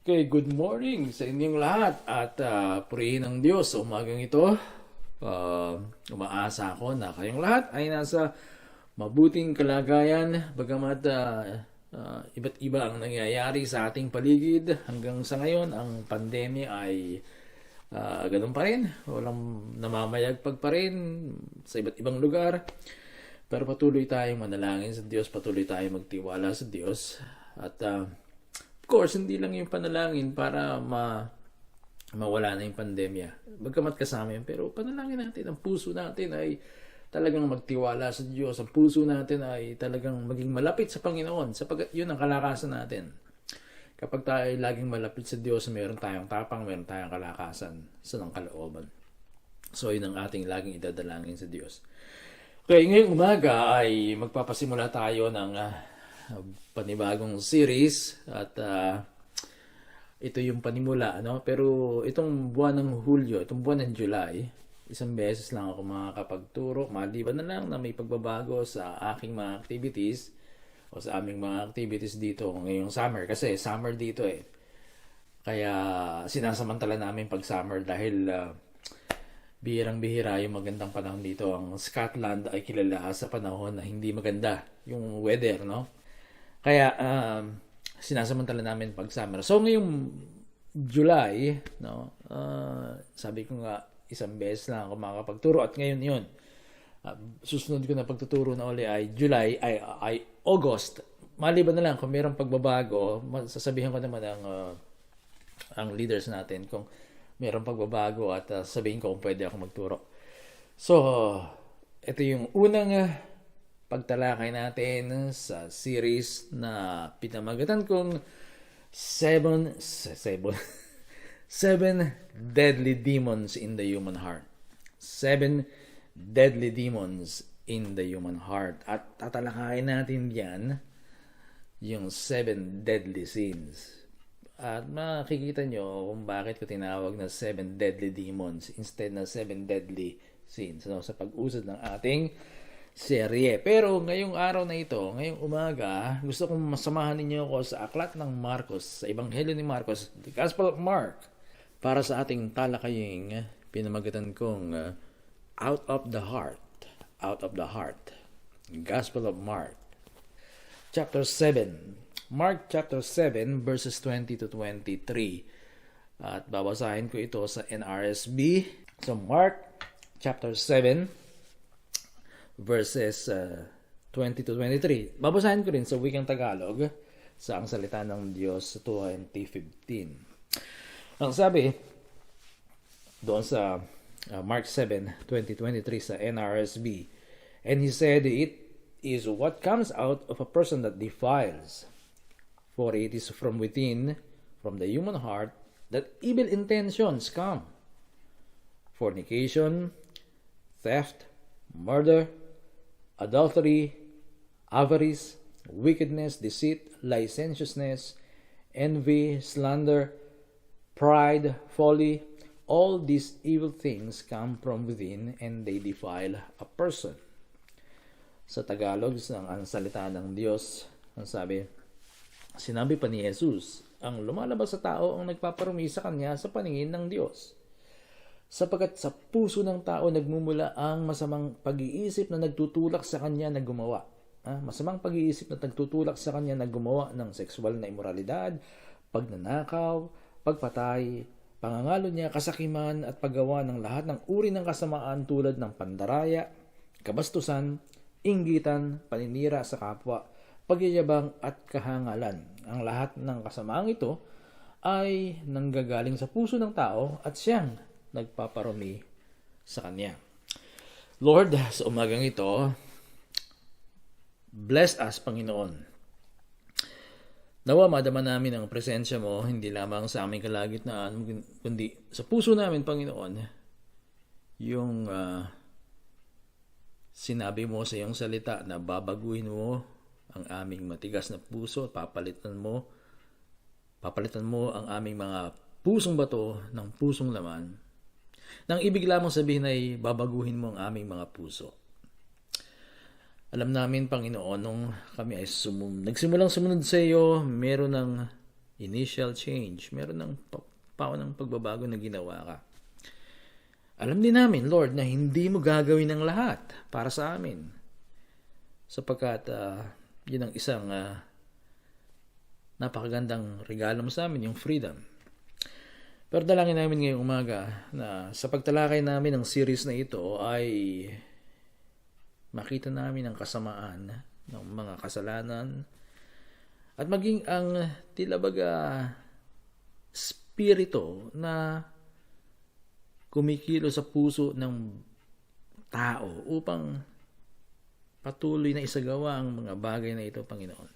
Okay, good morning sa inyong lahat at purihin ng Diyos sa umagang ito. Umaasa ako na kayong lahat ay nasa mabuting kalagayan bagamat iba't iba ang nangyayari sa ating paligid. Hanggang sa ngayon, ang pandemya ay ganun pa rin. Walang namamayagpag pa rin sa iba't ibang lugar. Pero patuloy tayong manalangin sa Diyos, patuloy tayong magtiwala sa Diyos. At of course, hindi lang yung panalangin para mawala na yung pandemya. Bagamat kasama yun, pero panalangin natin, ang puso natin ay talagang magtiwala sa Diyos. Ang puso natin ay talagang maging malapit sa Panginoon sapagkat yun ang kalakasan natin. Kapag tayo ay laging malapit sa Diyos, meron tayong tapang, meron tayong kalakasan sa ng kalooban. So, yun ang ating laging idadalangin sa Diyos. Okay, ngayong umaga ay magpapasimula tayo ng panibagong series at ito yung panimula, no? Pero itong buwan ng Hulyo, itong buwan ng July, isang beses lang ako makakapagturo, maliban na lang na may pagbabago sa aking mga activities o sa aming mga activities dito ngayong summer kasi summer dito eh. Kaya sinasamantala namin pag summer dahil bihirang-bihira yung magandang panahon dito. Ang Scotland ay kilala sa panahon na hindi maganda yung weather, no? Kaya sinasamantala namin pag summer. So ngayong July, no, sabi ko nga isang beses lang ako makakapagturo at ngayon yun. Susunod ko na pagtuturo na uli ay July, ay August. Maliban na lang kung mayroong pagbabago, sasabihan ko naman ang leaders natin kung mayroong pagbabago at sabihin ko kung pwede ako magturo. So, ito yung unang pagtalakay natin sa series na pinamagatan kong seven deadly demons in the human heart. 7 deadly demons in the human heart. At tatalakayin natin yan, yung 7 deadly sins. At makikita nyo kung bakit ko tinawag na 7 deadly demons instead na 7 deadly sins. No? Sa pag-usad ng ating serye. Pero ngayong araw na ito, ngayong umaga, gusto kong masamahan ninyo ako sa aklat ng Marcos, sa Ebanghelyo ni Marcos, the Gospel of Mark, para sa ating talakaying pinamagatan kong Out of the Heart. Out of the Heart. Gospel of Mark. Chapter 7. Mark chapter 7 verses 20 to 23. At babasahin ko ito sa NRSV. So Mark chapter 7 verses 20 to 23. Babasahin ko rin sa wikang Tagalog sa Ang Salita ng Diyos 2015. Ang sabi doon sa Mark 7:20-23 sa NRSV, and he said, "It is what comes out of a person that defiles, for it is from within, from the human heart, that evil intentions come: fornication, theft, murder, adultery, avarice, wickedness, deceit, licentiousness, envy, slander, pride, folly. All these evil things come from within and they defile a person." Sa Tagalog, ang salita ng Diyos, ang sinabi pa ni Jesus, ang lumalabas sa tao ang nagpaparumi sa kanya sa paningin ng Diyos. Sapagkat sa puso ng tao nagmumula ang masamang pag-iisip na nagtutulak sa kanya na gumawa. Masamang pag-iisip na nagtutulak sa kanya na gumawa ng sexual na imoralidad, pagnanakaw, pagpatay, pangangalo niya, kasakiman at paggawa ng lahat ng uri ng kasamaan tulad ng pandaraya, kabastusan, inggitan, paninira sa kapwa, pagyayabang at kahangalan. Ang lahat ng kasamaang ito ay nanggagaling sa puso ng tao at siyang nagpaparumi sa kanya. Lord, sa umagang ito, bless us, Panginoon. Nawa madama namin ang presensya mo, hindi lamang sa aming kalagitnaan, kundi sa puso namin, Panginoon, yung sinabi mo sa iyong salita na babaguhin mo ang aming matigas na puso, papalitan mo ang aming mga pusong bato ng pusong laman. Nang ibig lamang sabihin ay babaguhin mo ang aming mga puso. Alam namin, Panginoon, nung kami ay nagsimulang sumunod sa iyo, meron ng initial change. Meron ng paunang pagbabago na ginawa ka. Alam din namin, Lord, na hindi mo gagawin ang lahat para sa amin. Sapagkat yun ang isang napakagandang regalo mo sa amin, yung freedom. Pero dalangin namin ngayong umaga na sa pagtalakay namin ng series na ito ay makita namin ang kasamaan ng mga kasalanan at maging ang tila baga spirito na kumikilo sa puso ng tao upang patuloy na isagawa ang mga bagay na ito, Panginoon.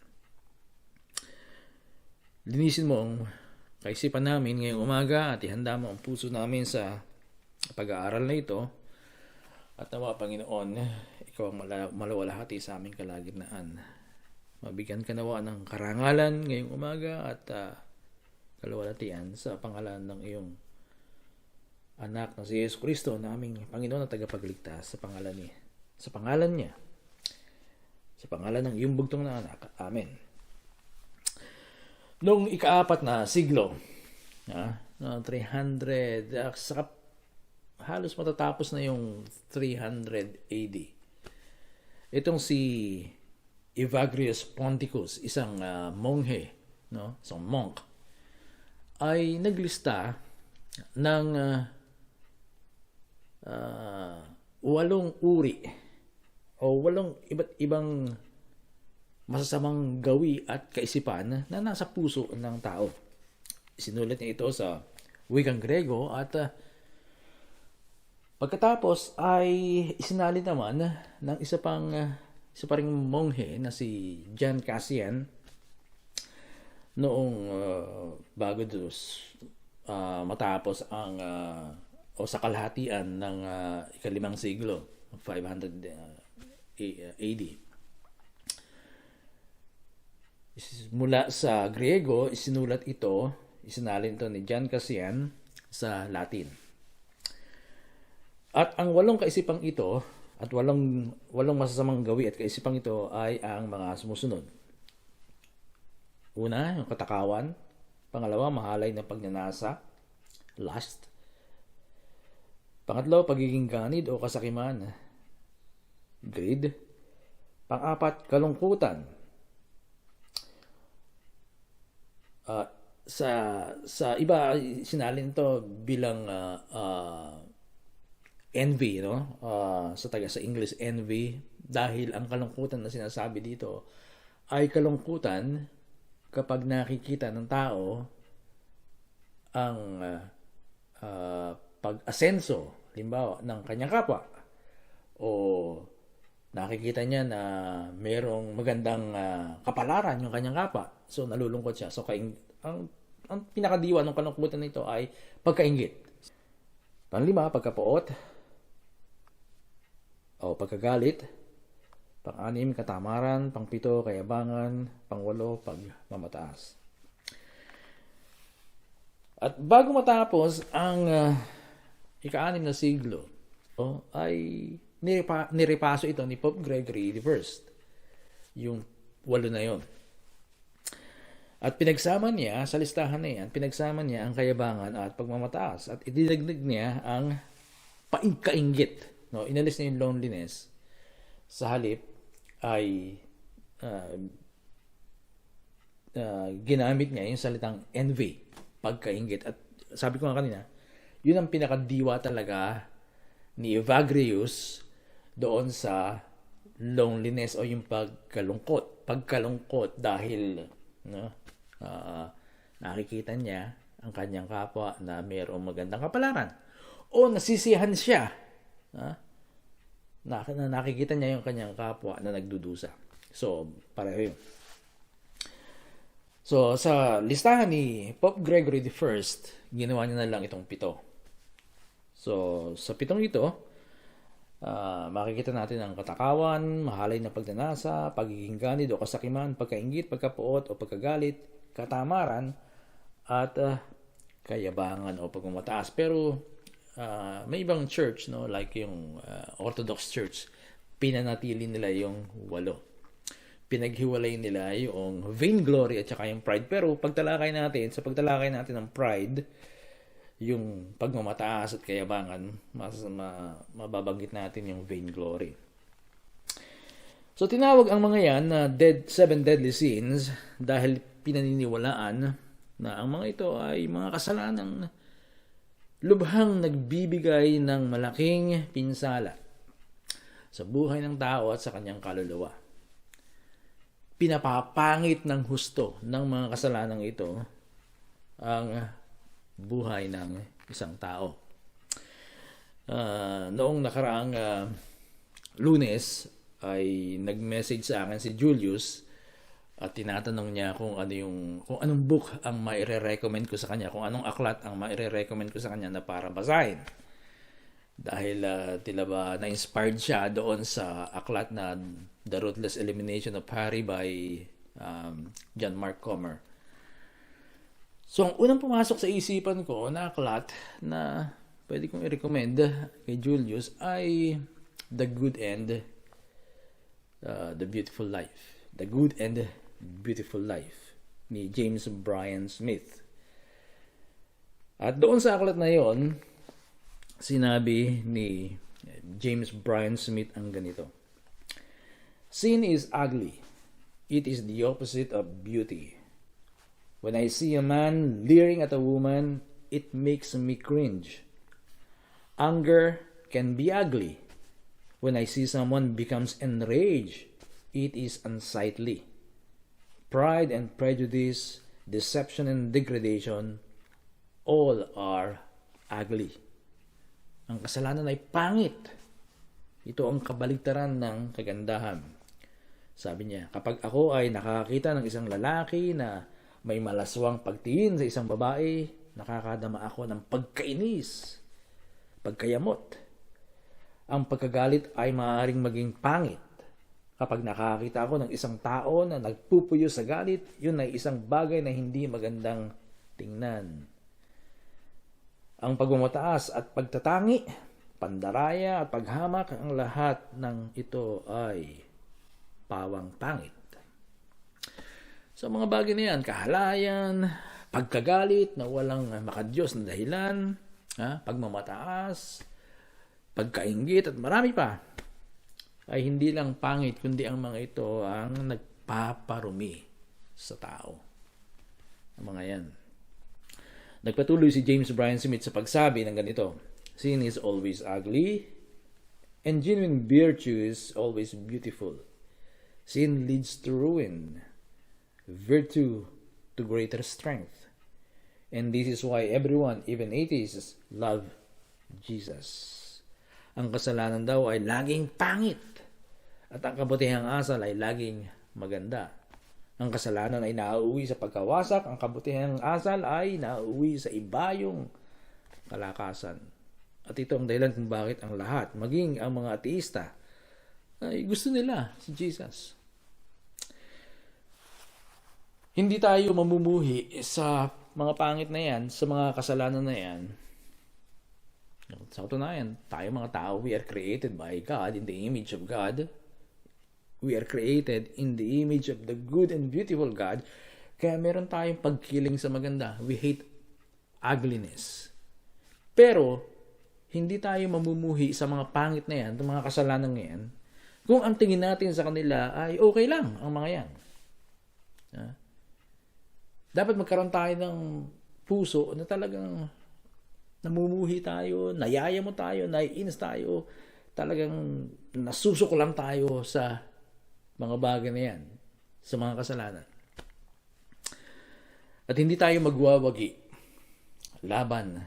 Linisin mo ang kaisipan namin ngayong umaga at ihanda mo ang puso namin sa pag-aaral na ito. At nawa, Panginoon, ikaw ang malawalhati sa aming kalagitnaan. Mabigyan ka nawa ng karangalan ngayong umaga at kalawalhatian sa pangalan ng iyong anak na si Yesu Kristo na aming Panginoon at tagapagligtas sa pangalan niya. Sa pangalan ng iyong bugtong na anak. Amen. Noong ika-4 na siglo, 300, halos matatapos na yung 300 AD. Itong si Evagrius Ponticus, isang monghe, isang monk, ay naglista ng 8 uri o 8 iba't ibang masasamang gawi at kaisipan na nasa puso ng tao. Sinulat niya ito sa wikang Grego at pagkatapos ay isinalin naman ng isa pa ring monghe na si John Cassian noong bago matapos ang sa kalahatian ng ika-5 siglo, 500 AD. Mula sa Griego, isinalin ito ni John Cassian sa Latin. At ang 8 kaisipang ito at 8 masasamang gawi at kaisipang ito ay ang mga sumusunod. Una, yung katakawan. Pangalawa, mahalay na pagnanasa, lust. Pangatlo, pagiging ganid o kasakiman, greed. Pang-apat, kalungkutan. Sa iba, sinalin ito bilang envy, sa English, envy, dahil ang kalungkutan na sinasabi dito ay kalungkutan kapag nakikita ng tao ang pag-asenso, halimbawa, ng kanyang kapwa, o nakikita niya na merong magandang kapalaran yung kanyang kapwa, so nalulungkot siya. So ang pinakadiwa ng kalungkutan nito ay pagkainggit. Panglima, pagkapuot o pagkagalit. Pang-6, katamaran. Pang-7, kayabangan. Pang-8, pagmamataas. At bago matapos ang ika-6 na siglo, ay nirepaso ito ni Pope Gregory I. Yung 8 na yon. At pinagsama niya, sa listahan na yan, pinagsama niya ang kayabangan at pagmamataas. At idinagdag niya ang kainggit. Inalis niya yung loneliness. Sa halip ay ginamit niya yung salitang envy, pagkainggit. At sabi ko nga kanina, yun ang pinakadiwa talaga ni Evagrius doon sa loneliness o yung pagkalungkot dahil nakikita niya ang kanyang kapwa na mayroong magandang kapalaran o nasisiyahan siya na nakikita niya yung kanyang kapwa na nagdudusa. So, pareho yun. So, sa listahan ni Pope Gregory I, ginawa niya na lang itong 7. So, sa 7 ito, makikita natin ang katakawan, mahalay na pagnanasa, pagiging ganid o kasakiman, pagkainggit, pagkapuot o pagkagalit, katamaran, at kayabangan o pagmamataas. Pero may ibang church, like yung Orthodox Church, pinanatili nila yung 8. pinaghiwalay nila yung vainglory at saka yung pride. Pero sa pagtalakay natin ng pride, yung pagmamataas at kayabangan, mababanggit natin yung vainglory. So tinawag ang mga yan na seven deadly sins dahil pinaniniwalaan na ang mga ito ay mga kasalanang lubhang nagbibigay ng malaking pinsala sa buhay ng tao at sa kanyang kaluluwa. Pinapapangit ng husto ng mga kasalanang ito ang buhay ng isang tao. Noong nakaraang Lunes ay nag-message sa akin si Julius at tinatanong niya kung anong book ang maire-recommend ko sa kanya, kung anong aklat ang maire-recommend ko sa kanya na para basahin. Dahil tila ba na-inspired siya doon sa aklat na The Ruthless Elimination of Harry by John Mark Comer. So, ang unang pumasok sa isipan ko na aklat na pwede kong i-recommend kay Julius ay The Good and The Beautiful Life. The Good and Beautiful Life ni James Bryan Smith. At doon sa aklat na yon, sinabi ni James Bryan Smith ang ganito: Sin is ugly. It is the opposite of beauty. When I see a man leering at a woman, it makes me cringe. Anger can be ugly. When I see someone becomes enraged, it is unsightly. Pride and prejudice, deception and degradation, all are ugly. Ang kasalanan ay pangit. Ito ang kabaligtaran ng kagandahan. Sabi niya, kapag ako ay nakakita ng isang lalaki na may malaswang pagtingin sa isang babae, nakakadama ako ng pagkainis, pagkayamot. Ang pagkagalit ay maaaring maging pangit. Kapag nakakita ako ng isang tao na nagpupuyo sa galit, yun ay isang bagay na hindi magandang tingnan. Ang pagmamataas at pagtatangi, pandaraya at paghamak, ang lahat ng ito ay pawang pangit. So mga bagay na yan, kahalayan, pagkagalit na walang makadiyos na dahilan, pagmamataas, pagkainggit at marami pa, ay hindi lang pangit kundi ang mga ito ang nagpaparumi sa tao. Ang mga yan. Nagpatuloy si James Bryan Smith sa pagsabi ng ganito: Sin is always ugly and genuine virtue is always beautiful. Sin leads to ruin, virtue to greater strength. And this is why everyone, even atheists, love Jesus. Ang kasalanan daw ay laging pangit at ang kabutihang asal ay laging maganda. Ang kasalanan ay nauuwi sa pagkawasak, ang kabutihang asal ay nauuwi sa ibayong kalakasan. At ito ang dahilan kung bakit ang lahat, maging ang mga ateista, ay gusto nila si Jesus. Hindi tayo mamumuhi sa mga pangit na yan, sa mga kasalanan na yan. Sa katunayan, tayo mga tao, we are created by God in the image of God. We are created in the image of the good and beautiful God. Kaya meron tayong pagkiling sa maganda. We hate ugliness. Pero, hindi tayo mamumuhi sa mga pangit na yan, sa mga kasalanan na yan, kung ang tingin natin sa kanila ay okay lang ang mga yan. Dapat magkaroon tayo ng puso na talagang namumuhi tayo, nayayamo tayo, naiinis tayo, talagang nasusuko lang tayo sa mga bagay na yan, sa mga kasalanan. At hindi tayo magwawagi laban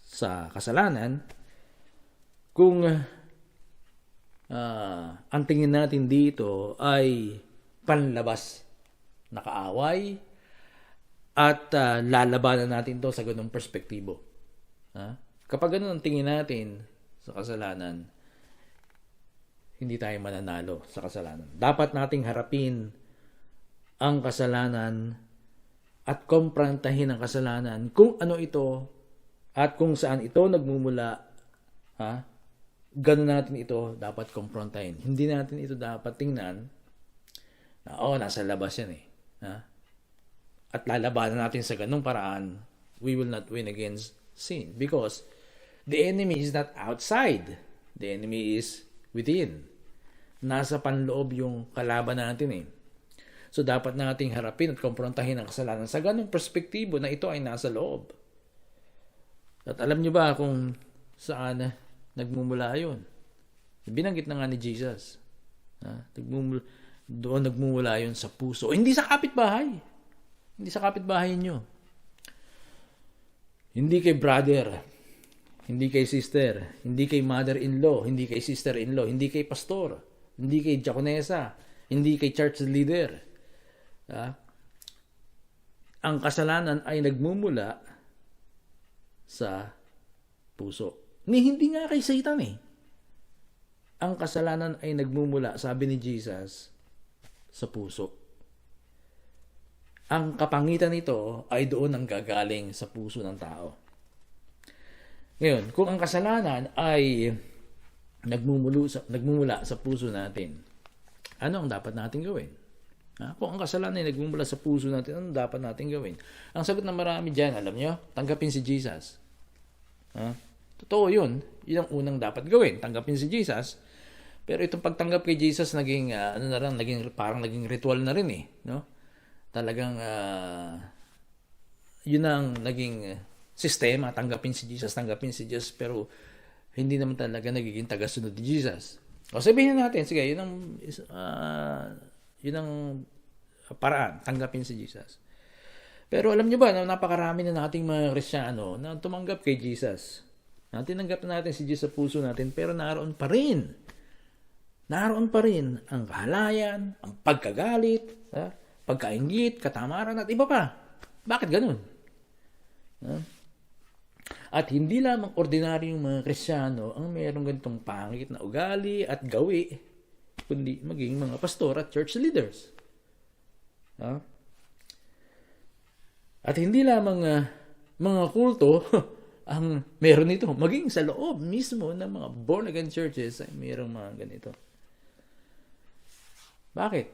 sa kasalanan kung ang tingin natin dito ay panlabas na kaaway at lalabanan natin to sa ganung perspektibo. Kapag ganun ang tingin natin sa kasalanan, hindi tayo mananalo sa kasalanan. Dapat nating harapin ang kasalanan at kumprontahin ang kasalanan kung ano ito at kung saan ito nagmumula. Ganun natin ito dapat kumprontahin. Hindi natin ito dapat tingnan Oo, nasa labas yan eh. Ha? At lalabanan natin sa ganung paraan, we will not win against sin. Because the enemy is not outside. The enemy is within. Nasa panloob yung kalaban natin eh. So dapat nating harapin at komprontahin ang kasalanan sa ganung perspektibo na ito ay nasa loob. At alam nyo ba kung saan nagmumula yun? Binanggit na nga ni Jesus. Doon nagmumula yun sa puso. Hindi sa kapitbahay. Hindi sa kapitbahay nyo. Hindi kay brother. Hindi kay sister. Hindi kay mother-in-law. Hindi kay sister-in-law. Hindi kay pastor. Hindi kay diakonesa. Hindi kay church leader. Ang kasalanan ay nagmumula sa puso. Hindi nga kay Satan eh. Ang kasalanan ay nagmumula, sabi ni Jesus, sa puso. Ang kapangitan nito ay doon ang gagaling sa puso ng tao. Ngayon, kung ang kasalanan ay nagmumula sa puso natin, ano ang dapat natin gawin? Kung ang kasalanan ay nagmumula sa puso natin, ano dapat natin gawin? Ang sagot ng marami dyan, alam nyo, tanggapin si Jesus. Totoo yun. Yun ang unang dapat gawin. Tanggapin si Jesus. Pero itong pagtanggap kay Jesus, parang naging ritual na rin eh. No? Talagang, yun ang naging sistema. Tanggapin si Jesus. Pero, hindi naman talaga nagiging tagasunod ni Jesus. O sabihin natin, sige, yun ang paraan, tanggapin si Jesus. Pero alam nyo ba, napakarami na nating mga Kristiyano na tumanggap kay Jesus. Tinanggap na natin si Jesus sa puso natin, pero naroon pa rin ang kahalayan, ang pagkagalit, pagkainggit, katamaran, at iba pa. Bakit ganun? At hindi lamang ordinaryong mga Kristiyano ang mayroong ganitong pangit na ugali at gawi, kundi maging mga pastor at church leaders. At hindi lamang mga kulto ang meron nito, maging sa loob mismo ng mga born-again churches ay mayroong mga ganito. Bakit?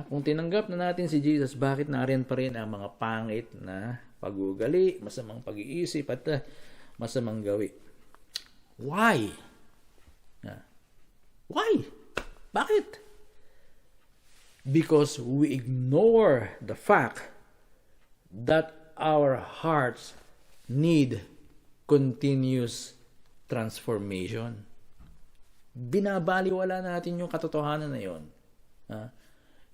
Kung tinanggap na natin si Jesus, bakit nariyan pa rin ang mga pangit na pag-uugali, masamang pag-iisip at masamang gawi? Why? Why? Bakit? Because we ignore the fact that our hearts need continuous transformation. Binabaliwala natin yung katotohanan na yun.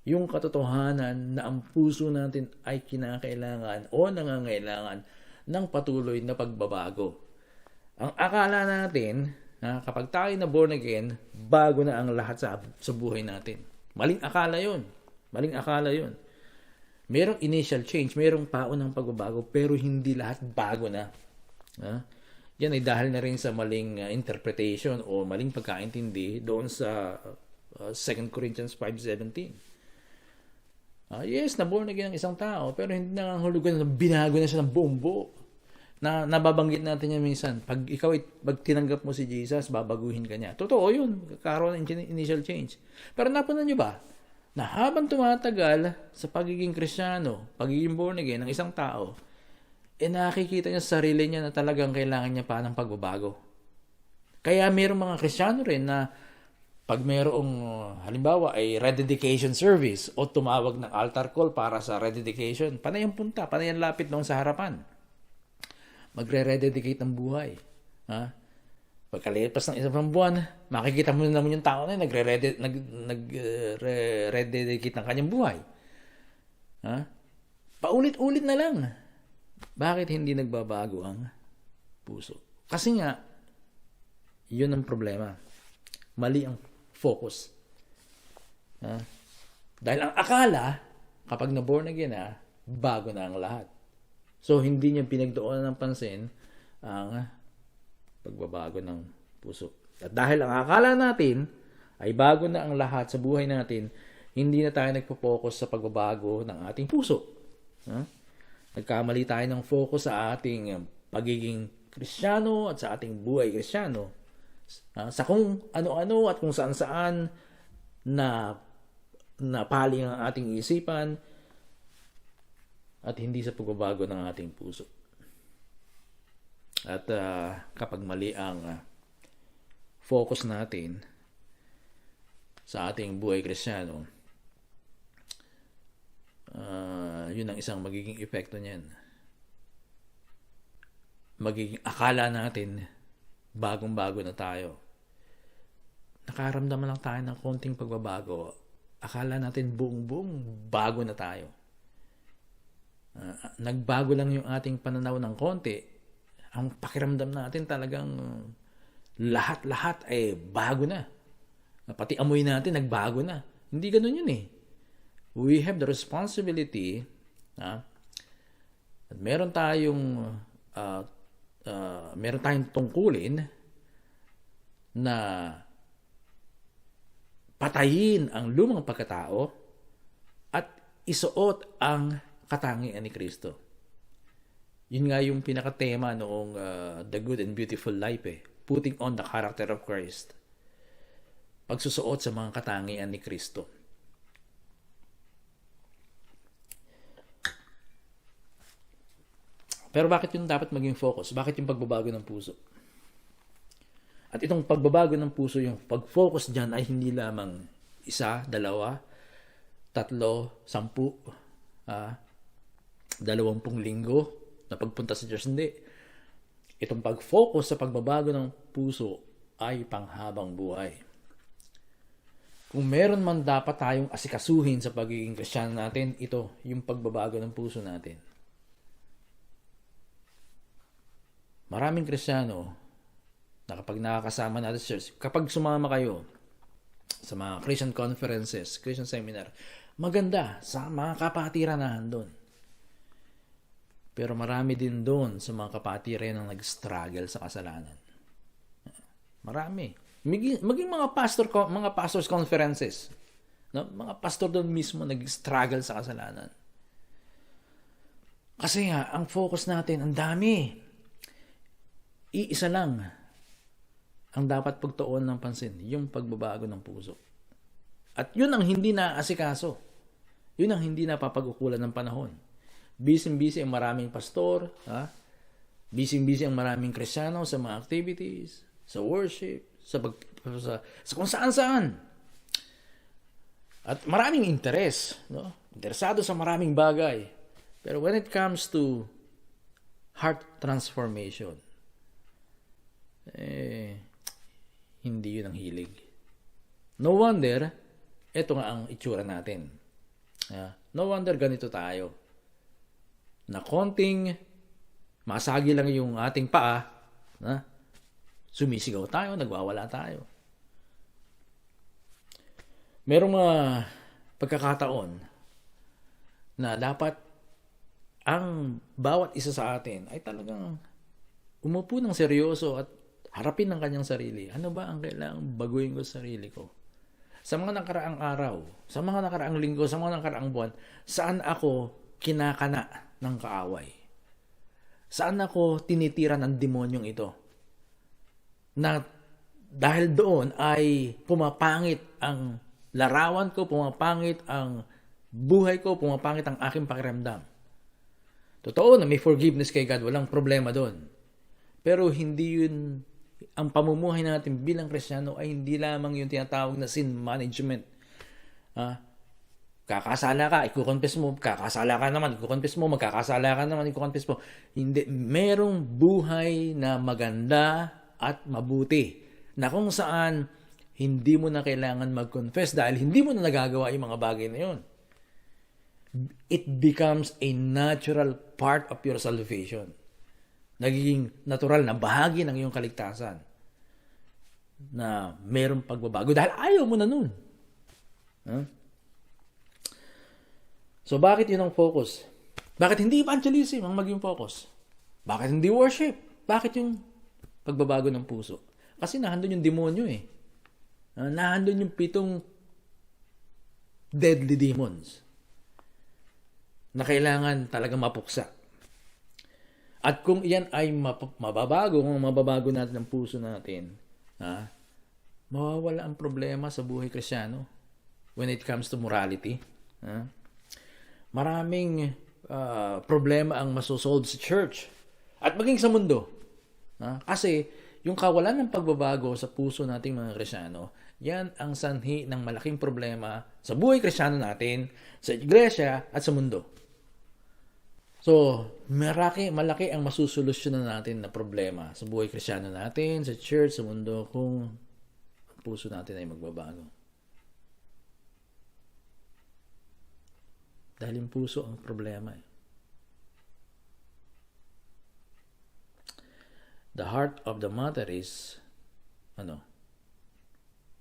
Yung katotohanan na ang puso natin ay kinakailangan o nangangailangan ng patuloy na pagbabago. Ang akala natin, kapag tayo na born again, bago na ang lahat sa buhay natin. Maling akala yun. Merong initial change, merong paon ng pagbabago, pero hindi lahat bago na. Yan ay dahil na rin sa maling interpretation o maling pagkaintindi doon sa 2 Corinthians 5:17. Yes, na-born again ang isang tao, pero hindi nangangahulugan na binago na siya ng buong buo. Nababanggit natin yan minsan. Pag tinanggap mo si Jesus, babaguhin ka niya. Totoo yun. Karoon ng initial change. Pero napunan nyo ba na habang tumatagal sa pagiging Kristiyano, pagiging born again ng isang tao, nakikita niya sa sarili niya na talagang kailangan niya pa ng pagbabago. Kaya mayroong mga Kristiyano rin na pag mayroong halimbawa ay rededication service o tumawag ng altar call para sa rededication, panay ang punta, panay ang lapit noon sa harapan. Magre-rededicate ng buhay. Pagkalipas ng isang buwan, makikita mo naman yung tao na nagre-rededicate ng kanyang buhay. Paulit-ulit na lang. Bakit hindi nagbabago ang puso? Kasi nga, yun ang problema. Mali ang focus. Dahil ang akala, kapag na-born again bago na ang lahat. So, hindi niya pinagdoonan ng pansin ang pagbabago ng puso. At dahil ang akala natin ay bago na ang lahat sa buhay natin, hindi na tayo nagpo-focus sa pagbabago ng ating puso. Nagkamali tayo ng focus sa ating pagiging Kristiyano at sa ating buhay Kristiyano. Sa kung ano-ano at kung saan-saan na napaling ang ating isipan at hindi sa pagbabago ng ating puso. At kapag mali ang focus natin sa ating buhay Kristiyano, yun ang isang magiging epekto niyan. Magiging akala natin bagong-bago na tayo. Nakaramdaman lang tayo ng konting pagbabago. Akala natin buong-buong bago na tayo. Nagbago lang yung ating pananaw ng konti. Ang pakiramdam natin talagang lahat-lahat ay bago na. Pati amoy natin nagbago na. Hindi ganun yun eh. We have the responsibility at meron tayong tungkulin na patayin ang lumang pagkatao at isuot ang katangian ni Kristo. Yun nga yung pinakatema noong The Good and Beautiful Life putting on the character of Christ. Pagsusuot sa mga katangian ni Kristo. Pero bakit yun dapat maging focus? Bakit yung pagbabago ng puso? At itong pagbabago ng puso, yung pag-focus dyan ay hindi lamang 1, 2, 3, 10, 20 linggo na pagpunta sa Diyos. Hindi. Itong pag-focus sa pagbabago ng puso ay panghabang buhay. Kung meron man dapat tayong asikasuhin sa pagiging Kristiyano natin, ito, yung pagbabago ng puso natin. Maraming Kristiyano na kapag nakakasama natin sa church, kapag sumama kayo sa mga Christian conferences, Christian seminar, maganda sa mga kapatirahan doon. Pero marami din doon sa mga kapatiran na nag-struggle sa kasalanan. Marami. Maging mga pastors conferences, no? Mga pastor doon mismo nag-struggle sa kasalanan. Kasi nga, ang focus natin, ang dami. Iisa lang ang dapat pagtuon ng pansin, yung pagbabago ng puso. At yun ang hindi naaasikaso. Yun ang hindi napapag-ukulan ng panahon. Busy ang maraming pastor, busy ang maraming Kristiyano sa mga activities, sa worship, sa kung saan-saan. At maraming interes, no? Interesado sa maraming bagay. Pero when it comes to heart transformation, hindi yun ang hilig. No wonder, ito nga ang itsura natin. No wonder ganito tayo. Na konting masagi lang yung ating paa, sumisigaw tayo, nagwawala tayo. Merong mga pagkakataon na dapat ang bawat isa sa atin ay talagang umupo ng seryoso at harapin ng kanyang sarili. Ano ba ang kailangang baguhin ko sa sarili ko? Sa mga nakaraang araw, sa mga nakaraang linggo, sa mga nakaraang buwan, saan ako kinakana ng kaaway? Saan ako tinitira ng demonyong ito? Na dahil doon ay pumapangit ang larawan ko, pumapangit ang buhay ko, pumapangit ang aking pakiramdam. Totoo na may forgiveness kay God, walang problema doon. Pero hindi yun, ang pamumuhay natin bilang Kristiyano ay hindi lamang yung tinatawag na sin management. Kakasala ka, ikukonfess mo, kakasala ka naman, ikukonfess mo, magkakasala ka naman, ikukonfess mo. Hindi, merong buhay na maganda at mabuti na kung saan hindi mo na kailangan mag-confess dahil hindi mo na nagagawa yung mga bagay na yun. It becomes a natural part of your salvation. Nagiging natural na bahagi ng iyong kaligtasan na mayroong pagbabago dahil ayaw mo na nun. So bakit yun ang focus? Bakit hindi evangelism ang maging focus? Bakit hindi worship? Bakit yung pagbabago ng puso? Kasi nahandun yung demonyo eh. Nahandun yung 7 deadly demons na kailangan talagang mapuksa. At kung iyan ay mababago, kung mababago natin ang puso natin, mawawala ang problema sa buhay Kristiyano. when it comes to morality. Maraming problema ang masosolve sa church at maging sa mundo. Kasi yung kawalan ng pagbabago sa puso nating mga Kristiyano, yan ang sanhi ng malaking problema sa buhay Kristiyano natin, sa iglesia at sa mundo. So, malaki ang masusolusyonan natin na problema sa buhay Kristiyano natin, sa church, sa mundo, kung ang puso natin ay magbabago. Dahil yung puso ang problema. The heart of the matter is,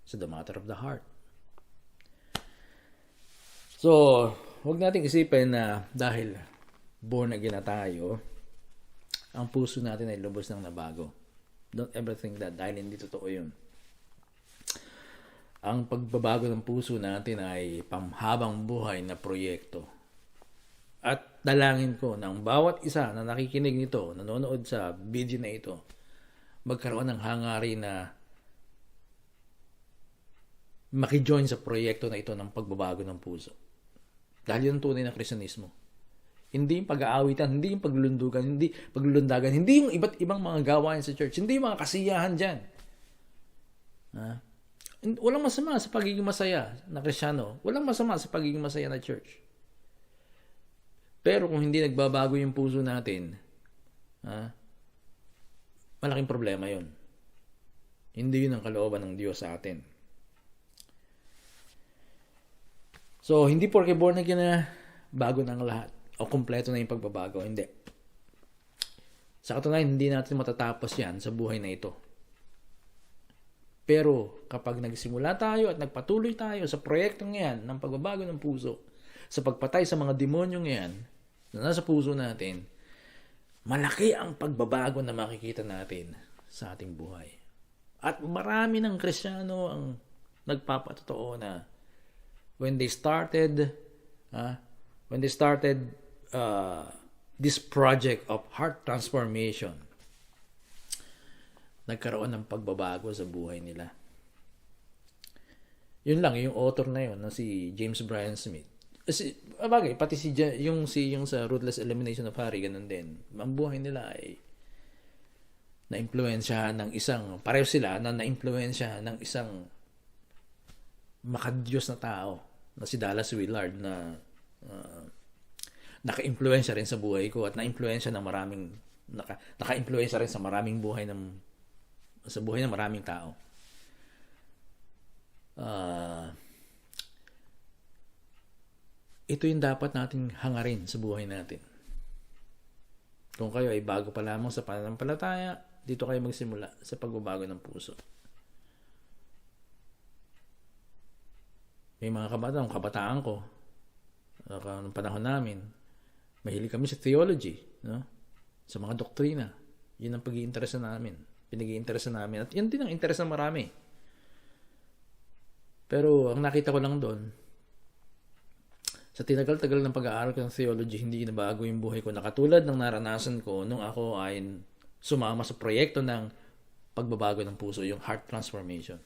so the matter of the heart. So, huwag nating isipin na dahil born again na tayo, ang puso natin ay lubos ng nabago. Don't ever think that, dahil hindi totoo yun. Ang pagbabago ng puso natin ay pamhabang buhay na proyekto. At dalangin ko ng bawat isa na nakikinig nito, nanonood sa video na ito, magkaroon ng hangarin na makijoin sa proyekto na ito ng pagbabago ng puso. Dahil yun tunay na Kristiyanismo. Hindi yung pag-aawitan, hindi yung paglulundagan, hindi yung iba't ibang mga gawain sa church, hindi yung mga kasiyahan dyan. Walang masama sa pagiging masaya na Kristiyano. Walang masama sa pagiging masaya na church. Pero kung hindi nagbabago yung puso natin, malaking problema yun. Hindi yun ang kalooban ng Diyos sa atin. So, hindi porke born again na bago na ang lahat o kumpleto na yung pagbabago. Hindi. Sa katunayan, hindi natin matatapos yan sa buhay na ito. Pero kapag nagsimula tayo at nagpatuloy tayo sa proyektong yan ng pagbabago ng puso, sa pagpatay sa mga demonyong yan na nasa puso natin, malaki ang pagbabago na makikita natin sa ating buhay. At marami ng Kristiyano ang nagpapatotoo na when they started this project of heart transformation, nagkaroon ng pagbabago sa buhay nila. Yun lang, yung author na yun, na si James Bryan Smith. Pati yung sa Ruthless Elimination of Hurry, ganun din. Ang buhay nila ay na-impluensyahan ng isang, pareho sila na na-impluensyahan ng isang makadiyos na tao, na si Dallas Willard, na naka-impluensya rin sa buhay ko at na-impluensya ng maraming naka-impluensya rin sa maraming buhay sa buhay ng maraming tao. Ito yung dapat nating hangarin sa buhay natin. Kung kayo ay bago pa lamang sa pananampalataya, dito kayo magsimula sa pagbabago ng puso. May mga kabataan ko, ng panahon namin, mahilig kami sa theology, sa mga doktrina. Yun ang pag-iinteresa namin. Pinag-iinteresa namin. At yun din ang interes ng marami. Pero ang nakita ko lang doon, sa tinagal-tagal ng pag-aaral ko ng theology, hindi nabago yung buhay ko na katulad ng naranasan ko nung ako ay sumama sa proyekto ng pagbabago ng puso, yung heart transformation.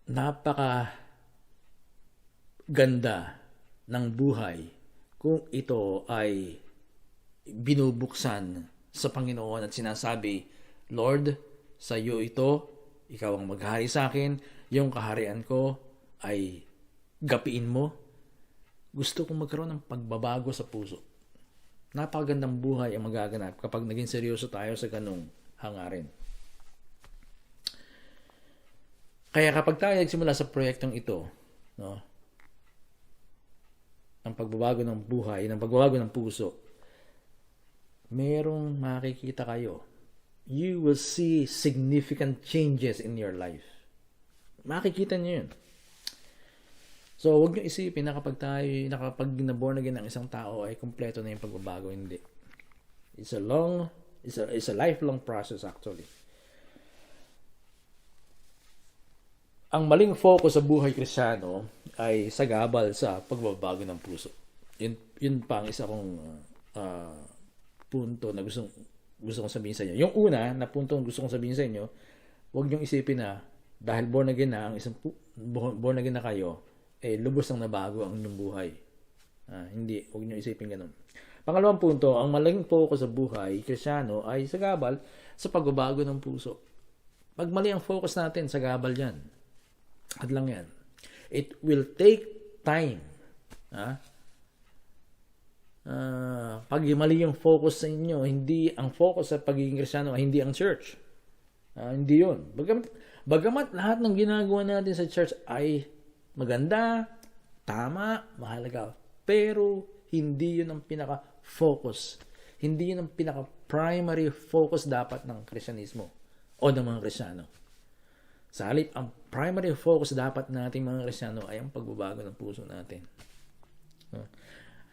Napaka ganda ng buhay kung ito ay binubuksan sa Panginoon at sinasabi, Lord, sa iyo ito, ikaw ang maghari sa akin, yung kaharian ko ay gapiin mo. Gusto kong magkaroon ng pagbabago sa puso. Napakagandang buhay ang magaganap kapag naging seryoso tayo sa ganung hangarin. Kaya kapag tayo nagsimula sa proyektong ito, ng pagbabago ng buhay, ng pagbabago ng puso, merong makikita kayo. You will see significant changes in your life. Makikita niyo yun. So, huwag niyo isipin na kapag na-born again ng isang tao ay kumpleto na yung pagbabago. Hindi. It's a lifelong process actually. Ang maling focus sa buhay Kristiyano ay sagabal sa pagbabago ng puso. Yun pa ang isa kong punto na gusto kong sabihin sa inyo. Yung una na punto na gusto kong sabihin sa inyo, huwag niyong isipin na dahil born again na, born again na kayo, lubos nang nabago ang inyong buhay. Hindi, huwag nyo isipin ganun. Pangalawang punto, ang malaking focus sa buhay, Kristyano, ay sagabal sa pagbabago ng puso. Pag mali ang focus natin, sagabal yan. At lang yan. It will take time. Pag mali yung focus sa inyo, hindi ang focus sa pagiging Kristyano, hindi ang church. Hindi yun. Bagamat lahat ng ginagawa natin sa church ay maganda, tama, mahalaga, pero hindi yun ang pinaka-focus. Hindi yun ang pinaka-primary focus dapat ng Kristyanismo o ng mga Kristiyano. Sa halip, ang primary focus dapat nating mga Kristiyano ay ang pagbabago ng puso natin.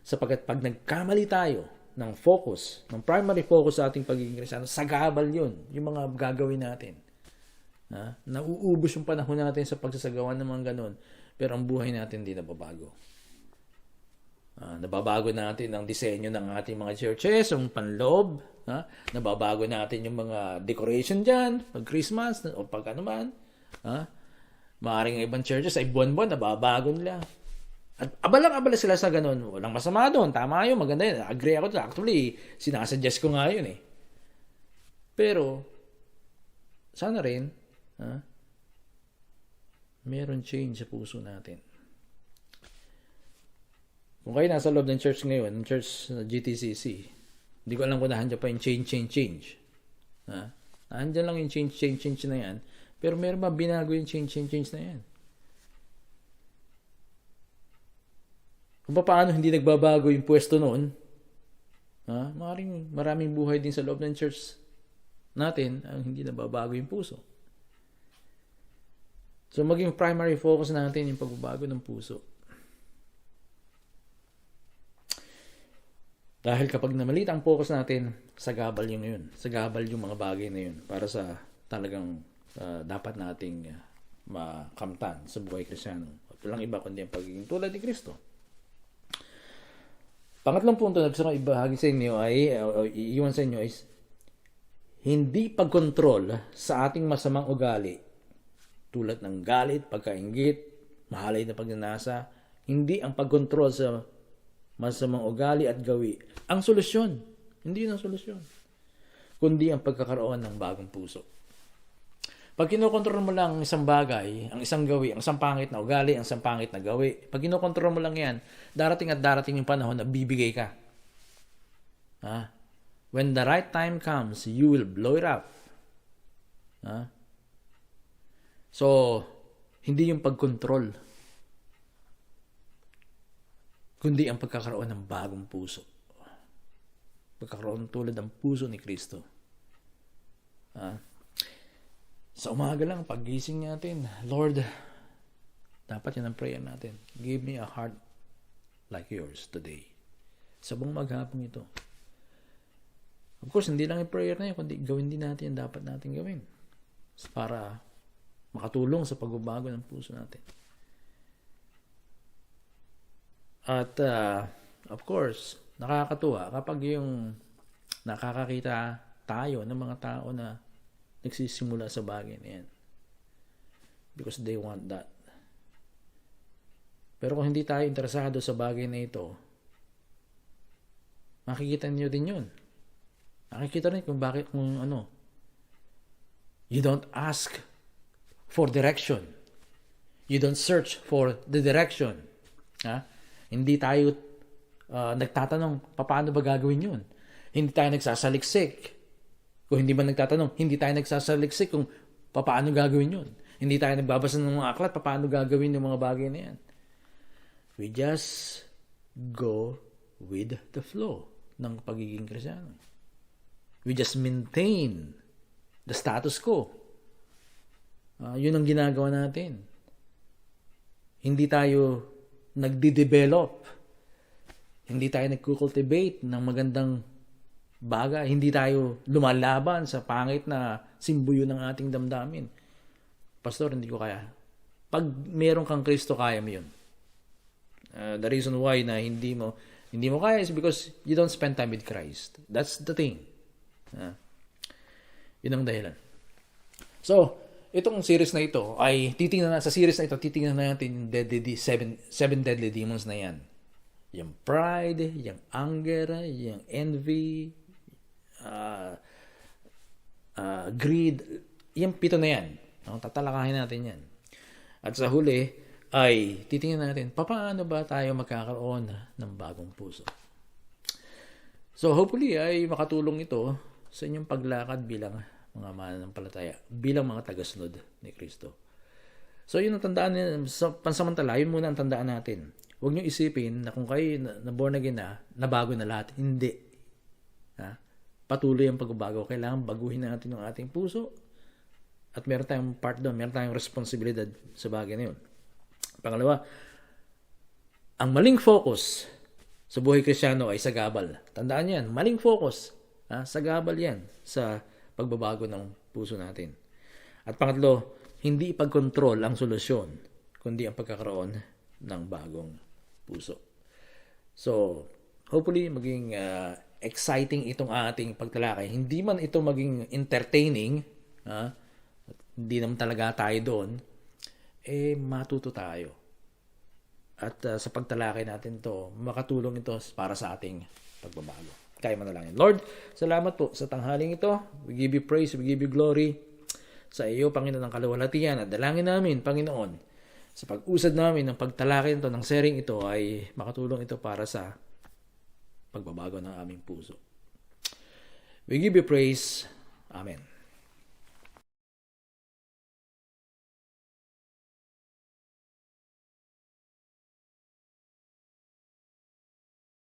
Sapagkat pag nagkamali tayo ng focus, ng primary focus sa ating pagiging Kristiyano, sagabal yun, yung mga gagawin natin. Nauubos yung panahon natin sa pagsasagawa ng mga ganun, pero ang buhay natin hindi nababago. Nababago natin ang disenyo ng ating mga churches, yung panloob. Nababago natin yung mga decoration dyan, pag Christmas, o pag ano man. Maaaring ibang churches ay buwan-buwan, nababago nila. At abala sila sa ganun. Walang masama doon. Tama yun, maganda yun. Agree ako doon. Actually, sinasuggest ko nga yun eh. Pero, sana rin, meron change sa puso natin. Kung kayo nasa loob ng church ngayon, ng church na GTCC, hindi ko alam kung nahandyan pa yung change. Nahandyan lang yung change na yan. Pero meron ba binago yung change na yan? Kung paano hindi nagbabago yung pwesto noon, maraming buhay din sa loob ng church natin ang hindi nababago yung puso. So maging primary focus natin yung pagbabago ng puso. Dahil kapag namalit ang focus natin, sagabal yung yun. Sagabal yung mga bagay na yun para sa talagang dapat nating makamtan sa buhay Kristiyano. Walang iba kundi ang pagiging tulad ni Kristo. Pangatlong punto na gusto kong ibahagi sa inyo iiwan sa inyo is hindi pagkontrol sa ating masamang ugali tulad ng galit, pagkainggit, mahalay na pagnanasa. Hindi ang pagkontrol sa masamang ugali at gawi ang solusyon. Hindi yun ang solusyon. Kundi ang pagkakaroon ng bagong puso. Pag kinokontrol mo lang ang isang bagay, ang isang gawi, ang isang pangit na ugali, ang isang pangit na gawi, pag kinokontrol mo lang yan, darating yung panahon na bibigay ka. When the right time comes, you will blow it up. So, hindi yung pagkontrol, kundi ang pagkakaroon ng bagong puso. Pagkakaroon tulad ng puso ni Kristo. Sa umaga lang, paggising natin, Lord, dapat yan ang prayer natin. Give me a heart like yours today. Sa buong maghapon ito. Of course, hindi lang yung prayer na yun, kundi gawin din natin yung dapat natin gawin. Para makatulong sa pagbabago ng puso natin. At, of course, nakakatuwa kapag yung nakakakita tayo ng mga tao na nagsisimula sa bagay na yan. Because they want that. Pero kung hindi tayo interesado sa bagay na ito, makikita niyo din yun. Makikita rin kung bakit, you don't ask for direction. You don't search for the direction. Hindi tayo nagtatanong, paano ba gagawin yun? Hindi tayo nagsasaliksik. Kung hindi ba nagtatanong, hindi tayo nagsasaliksik kung paano gagawin yun. Hindi tayo nagbabasa ng mga aklat, paano gagawin yung mga bagay na yan. We just go with the flow ng pagiging Kristiyano. We just maintain the status quo. Yun ang ginagawa natin. Hindi tayo nagde-develop. Hindi tayo nagkukultivate ng magandang bagay. Hindi tayo lumalaban sa pangit na simbuyo ng ating damdamin. Pastor, hindi ko kaya. Pag meron kang Kristo, kaya mo yun. The reason why na hindi mo kaya is because you don't spend time with Christ. That's the thing. Yun ang dahilan. So, itong series na ito ay titingnan natin yung seven deadly demons na yan. Yung pride, yung anger, yung envy, greed, yung 7 na yan. No? Tatalakayin natin yan. At sa huli ay titingnan natin paano ba tayo magkakaroon ng bagong puso. So hopefully ay makatulong ito sa inyong paglakad bilang mga mananampalataya, bilang mga tagasunod ni Kristo. So yun ang tandaan, sa pansamantala, yun muna ang tandaan natin. Huwag niyo isipin na kung kayo na born again na, nabago na lahat. Hindi. Ha? Patuloy ang pagbabago. Kailangan baguhin natin yung ating puso. At meron tayong part doon, meron tayong responsibilidad sa bagay na yun. Pangalawa, ang maling focus sa buhay Kristiyano ay sagabal. Tandaan yan, maling focus. Sagabal yan sa pagbabago ng puso natin. At pangatlo, hindi ipag-control ang solusyon, kundi ang pagkakaroon ng bagong puso. So, hopefully, maging exciting itong ating pagtalakay. Hindi man ito maging entertaining, hindi naman talaga tayo doon, matuto tayo. At sa pagtalakay natin to, makatulong ito para sa ating pagbabago. Kaya manalangin. Lord, salamat po sa tanghaling ito. We give you praise, we give you glory sa iyo, Panginoon ng kaluwalhatian. At dalangin namin, Panginoon, sa pag-usad namin ng pagtalakay ito, ng sharing ito, ay makatulong ito para sa pagbabago ng aming puso. We give you praise. Amen.